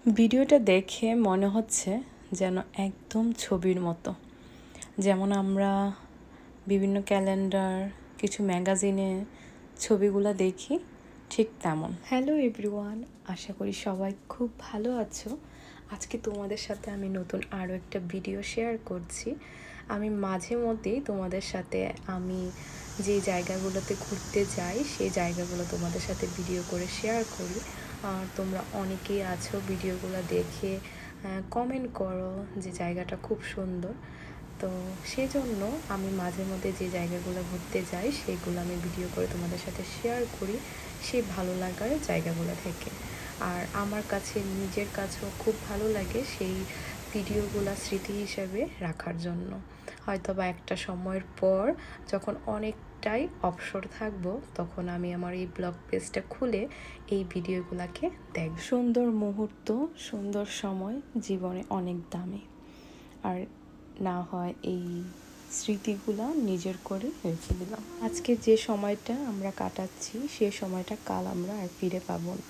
ভিডিওটা দেখে মনে হচ্ছে যেন একদম ছবির মতো, যেমন আমরা বিভিন্ন ক্যালেন্ডার, কিছু ম্যাগাজিনে ছবিগুলো দেখি, ঠিক তেমন। হ্যালো এভরিওয়ান, আশা করি সবাই খুব ভালো আছো। আজকে তোমাদের সাথে আমি নতুন আরও একটা ভিডিও শেয়ার করছি। আমি মাঝে মধ্যেই তোমাদের সাথে আমি যে জায়গাগুলোতে ঘুরতে যাই সেই জায়গাগুলো তোমাদের সাথে ভিডিও করে শেয়ার করি। আর তোমরা অনেকেই আছো ভিডিওগুলো দেখে কমেন্ট করো যে জায়গাটা খুব সুন্দর। তো সেই জন্য আমি মাঝে মধ্যে যে জায়গাগুলো ঘুরতে যাই সেগুলো আমি ভিডিও করে তোমাদের সাথে শেয়ার করি সেই ভালো লাগার জায়গাগুলো থেকে। আর আমার কাছে নিজের কাছেও খুব ভালো লাগে সেই ভিডিওগুলো স্মৃতি হিসাবে রাখার জন্য। হয়তো বা একটা সময়ের পর যখন অনেকটাই অবসর থাকবো তখন আমি আমার এই ব্লগ পেজটা খুলে এই ভিডিওগুলোকে দেখব। সুন্দর মুহূর্ত, সুন্দর সময় জীবনে অনেক দামি। আর না হয় এই স্মৃতিগুলো নিজের করে রেখে দিলাম। আজকে যে সময়টা আমরা কাটাচ্ছি সেই সময়টা কাল আমরা আর ফিরে পাবো না।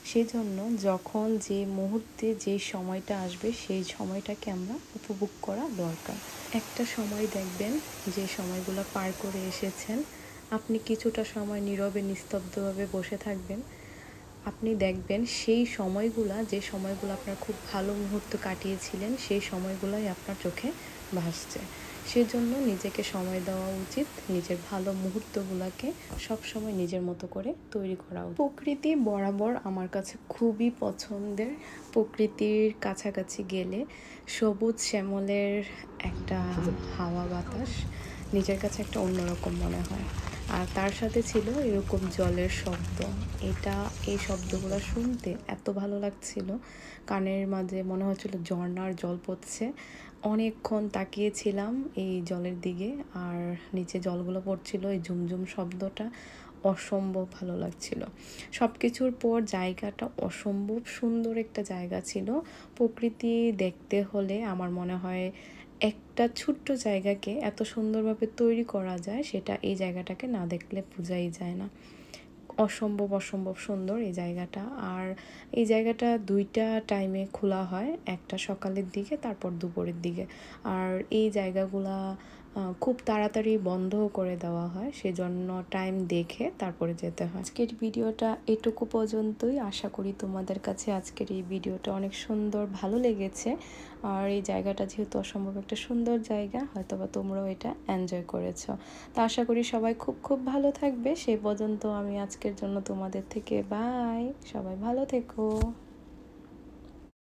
সেই জন্য যখন যে মুহূর্তে যে সময়টা আসবে সেই সময়টাকে আমরা উপভোগ করা দরকার। একটা সময় দেখবেন যে সময়গুলো পার করে এসেছেন, আপনি কিছুটা সময় নীরবে নিস্তব্ধভাবে বসে থাকবেন, আপনি দেখবেন সেই সময়গুলো, যে সময়গুলো আপনার খুব ভালো মুহূর্ত কাটিয়েছিলেন সেই সময়গুলোই আপনার চোখে ভাসছে। সেজন্য নিজেকে সময় দেওয়া উচিত, নিজের ভালো মুহূর্তগুলোকে সবসময় নিজের মতো করে তৈরি করা উচিত। প্রকৃতি বরাবর আমার কাছে খুবই পছন্দের। প্রকৃতির কাছাকাছি গেলে সবুজ শ্যামলের একটা হাওয়া বাতাস নিজের কাছে একটা অন্যরকম মনে হয়। আর তার সাথে ছিল এরকম জলের শব্দ। এই শব্দগুলো শুনতে এত ভালো লাগছিল, কানের মাঝে মনে হচ্ছিল ঝর্ণার জল পড়ছে। অনেকক্ষণ তাকিয়েছিলাম এই জলের দিকে, আর নিচে জলগুলো পড়ছিল, এই ঝুমঝুম শব্দটা অসম্ভব ভালো লাগছিল। সব কিছুর পর জায়গাটা অসম্ভব সুন্দর একটা জায়গা ছিল। প্রকৃতি দেখতে হলে আমার মনে হয় একটা ছোট্ট জায়গাকে এত সুন্দরভাবে তৈরি করা যায়, সেটা এই জায়গাটাকে না দেখলে বোঝাই যায় না। অসম্ভব সুন্দর এই জায়গাটা। আর এই জায়গাটা দুইটা টাইমে খোলা হয়, একটা সকালের দিকে, তারপর দুপুরের দিকে। আর এই জায়গাগুলা খুব তাড়াতাড়ি বন্ধও করে দেওয়া হয়, সেজন্য টাইম দেখে তারপরে যেতে হয়। আজকের ভিডিওটা এটুকু পর্যন্তই। আশা করি তোমাদের কাছে আজকের এই ভিডিওটা অনেক সুন্দর ভালো লেগেছে। আর এই জায়গাটা যেহেতু অসম্ভব একটা সুন্দর জায়গা, হয়তোবা তোমরাও এটা এনজয় করেছো। তো আশা করি সবাই খুব ভালো থাকবে। সেই পর্যন্ত আমি আজকের জন্য তোমাদের থেকে বাই। সবাই ভালো থেকো।